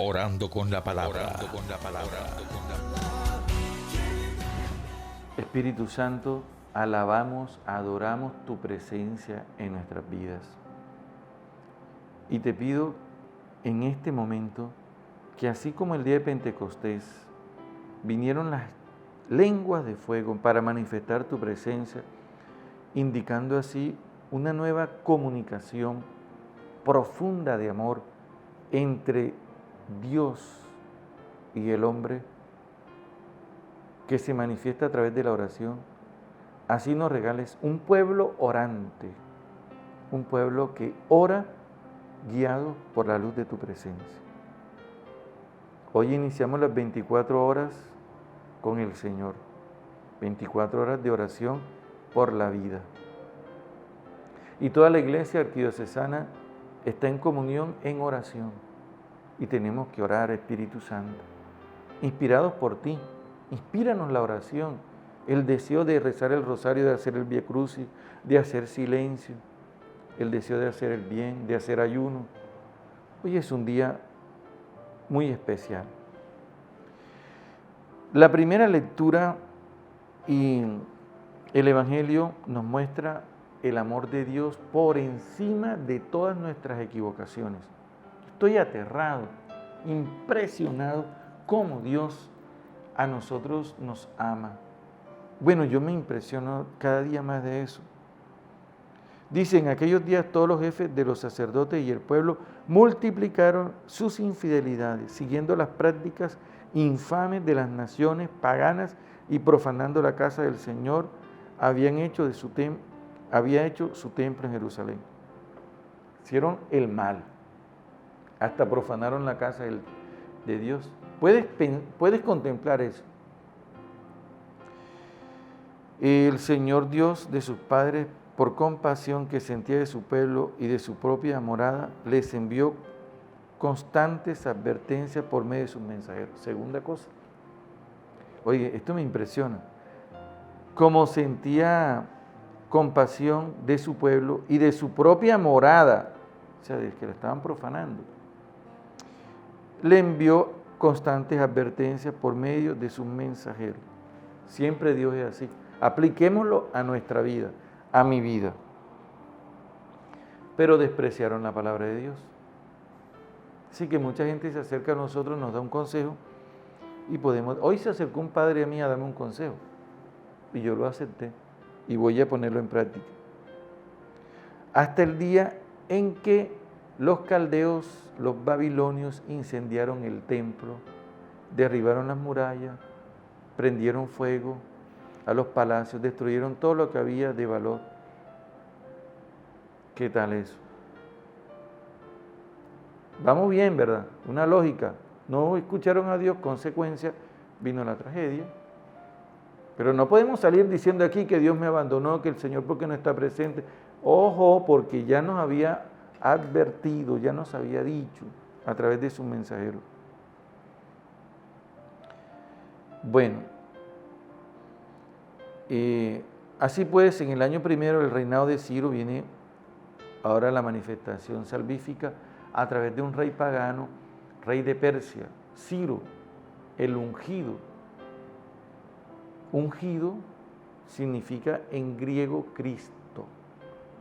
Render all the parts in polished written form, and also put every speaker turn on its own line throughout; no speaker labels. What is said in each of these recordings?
Orando con la palabra.
Espíritu Santo, alabamos, adoramos tu presencia en nuestras vidas. Y te pido en este momento que así como el día de Pentecostés vinieron las lenguas de fuego para manifestar tu presencia, indicando así una nueva comunicación profunda de amor entre Dios y el hombre, que se manifiesta a través de la oración. Así nos regales un pueblo orante, un pueblo que ora guiado por la luz de tu presencia. Hoy iniciamos las 24 horas con el Señor, 24 horas de oración por la vida. Y toda la iglesia arquidiocesana está en comunión en oración. Y tenemos que orar, Espíritu Santo, inspirados por ti. Inspíranos la oración, el deseo de rezar el rosario, de hacer el Vía Crucis, de hacer silencio, el deseo de hacer el bien, de hacer ayuno. Hoy es un día muy especial. La primera lectura y el Evangelio nos muestra el amor de Dios por encima de todas nuestras equivocaciones. Estoy aterrado, impresionado cómo Dios a nosotros nos ama. Bueno, yo me impresiono cada día más de eso. Dice, en aquellos días todos los jefes de los sacerdotes y el pueblo multiplicaron sus infidelidades, siguiendo las prácticas infames de las naciones paganas y profanando la casa del Señor, había hecho su templo en Jerusalén. Hicieron el mal, hasta profanaron la casa de Dios. Puedes contemplar eso. El Señor Dios de sus padres, por compasión que sentía de su pueblo y de su propia morada, les envió constantes advertencias por medio de sus mensajeros. Segunda cosa. Oye, esto me impresiona. Como sentía compasión de su pueblo y de su propia morada, o sea, de que la estaban profanando, le envió constantes advertencias por medio de sus mensajeros. Siempre Dios es así. Apliquémoslo a nuestra vida, a mi vida. Pero despreciaron la palabra de Dios. Así que mucha gente se acerca a nosotros, nos da un consejo y podemos... Hoy se acercó un padre a mí a darme un consejo y yo lo acepté y voy a ponerlo en práctica. Hasta el día en que los caldeos, los babilonios incendiaron el templo, derribaron las murallas, prendieron fuego a los palacios, destruyeron todo lo que había de valor. ¿Qué tal eso? Vamos bien, ¿verdad? Una lógica. No escucharon a Dios, consecuencia, vino la tragedia. Pero no podemos salir diciendo aquí que Dios me abandonó, que el Señor porque no está presente. Ojo, porque ya nos había advertido, ya nos había dicho a través de sus mensajeros. Bueno, así pues, en el año primero del reinado de Ciro viene ahora la manifestación salvífica a través de un rey pagano, rey de Persia, Ciro, el ungido. Ungido significa en griego Cristo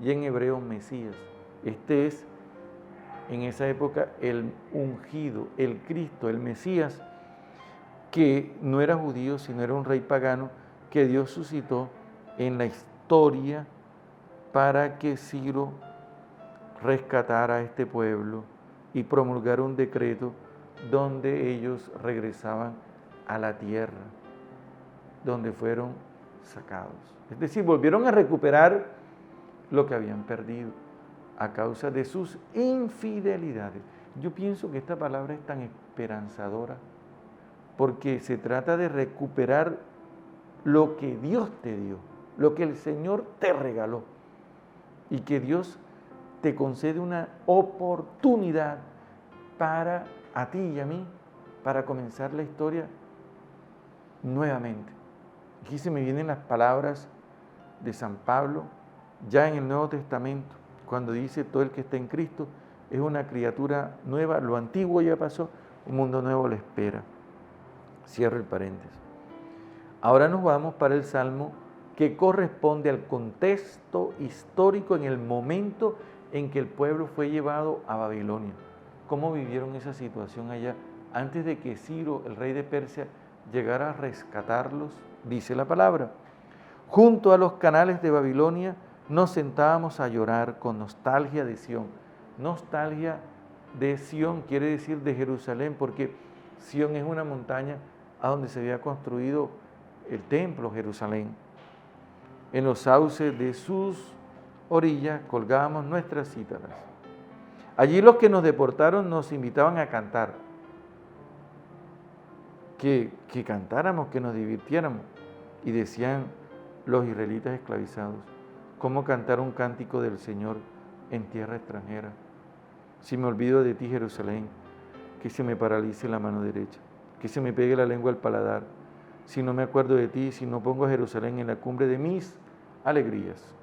y en hebreo Mesías. Este es en esa época el ungido, el Cristo, el Mesías, que no era judío, sino era un rey pagano que Dios suscitó en la historia para que Ciro rescatara a este pueblo y promulgara un decreto donde ellos regresaban a la tierra donde fueron sacados. Es decir, volvieron a recuperar lo que habían perdido a causa de sus infidelidades. Yo pienso que esta palabra es tan esperanzadora porque se trata de recuperar lo que Dios te dio, lo que el Señor te regaló y que Dios te concede una oportunidad para a ti y a mí, para comenzar la historia nuevamente. Aquí se me vienen las palabras de San Pablo, ya en el Nuevo Testamento, cuando dice todo el que está en Cristo es una criatura nueva, lo antiguo ya pasó, un mundo nuevo le espera. Cierro el paréntesis. Ahora nos vamos para el Salmo que corresponde al contexto histórico en el momento en que el pueblo fue llevado a Babilonia. ¿Cómo vivieron esa situación allá? Antes de que Ciro, el rey de Persia, llegara a rescatarlos, dice la palabra. Junto a los canales de Babilonia nos sentábamos a llorar con nostalgia de Sión. Nostalgia de Sión quiere decir de Jerusalén, porque Sión es una montaña a donde se había construido el templo Jerusalén. En los sauces de sus orillas colgábamos nuestras cítaras. Allí los que nos deportaron nos invitaban a cantar, que cantáramos, que nos divirtiéramos. Y decían los israelitas esclavizados, ¿cómo cantar un cántico del Señor en tierra extranjera? Si me olvido de ti, Jerusalén, que se me paralice la mano derecha, que se me pegue la lengua al paladar, si no me acuerdo de ti, si no pongo a Jerusalén en la cumbre de mis alegrías.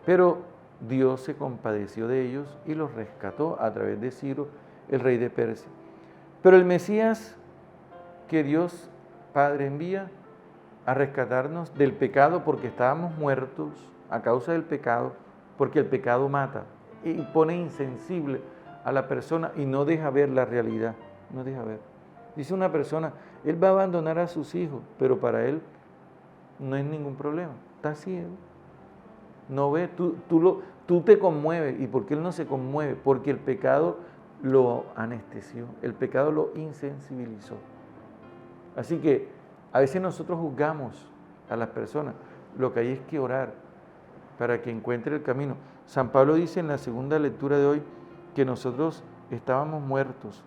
Pero Dios se compadeció de ellos y los rescató a través de Ciro, el rey de Persia. Pero el Mesías que Dios Padre envía a rescatarnos del pecado, porque estábamos muertos a causa del pecado, porque el pecado mata y pone insensible a la persona y no deja ver la realidad, no deja ver. Dice una persona, él va a abandonar a sus hijos, pero para él no es ningún problema, está ciego, no ve, tú te conmueves. ¿Y por qué él no se conmueve? Porque el pecado lo anestesió, el pecado lo insensibilizó. Así que a veces nosotros juzgamos a las personas, lo que hay es que orar para que encuentre el camino. San Pablo dice en la segunda lectura de hoy que nosotros estábamos muertos.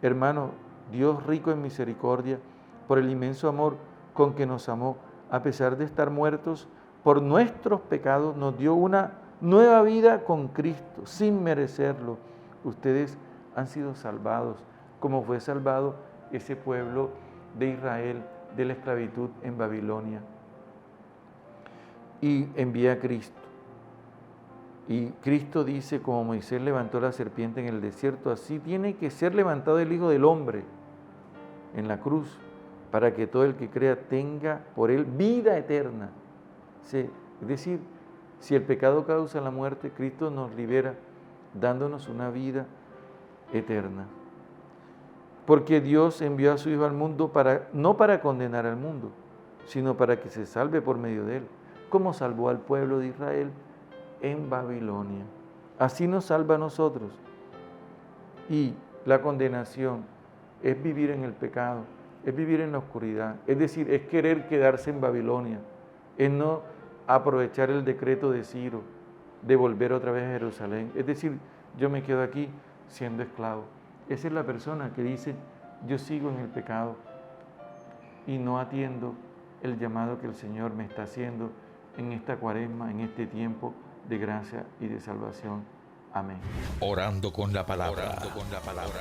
Hermano, Dios rico en misericordia, por el inmenso amor con que nos amó, a pesar de estar muertos por nuestros pecados, nos dio una nueva vida con Cristo, sin merecerlo. Ustedes han sido salvados, como fue salvado ese pueblo de Israel de la esclavitud en Babilonia. Y envía a Cristo. Y Cristo dice, como Moisés levantó la serpiente en el desierto, así tiene que ser levantado el Hijo del Hombre en la cruz, para que todo el que crea tenga por él vida eterna. Sí, es decir, si el pecado causa la muerte, Cristo nos libera dándonos una vida eterna. Porque Dios envió a su Hijo al mundo no para condenar al mundo, sino para que se salve por medio de él, como salvó al pueblo de Israel en Babilonia. Así nos salva a nosotros. Y la condenación es vivir en el pecado, es vivir en la oscuridad, es decir, es querer quedarse en Babilonia, es no aprovechar el decreto de Ciro de volver otra vez a Jerusalén. Es decir, yo me quedo aquí siendo esclavo. Esa es la persona que dice, yo sigo en el pecado y no atiendo el llamado que el Señor me está haciendo en esta cuaresma, en este tiempo de gracia y de salvación. Amén.
Orando con la palabra. Orando con la palabra.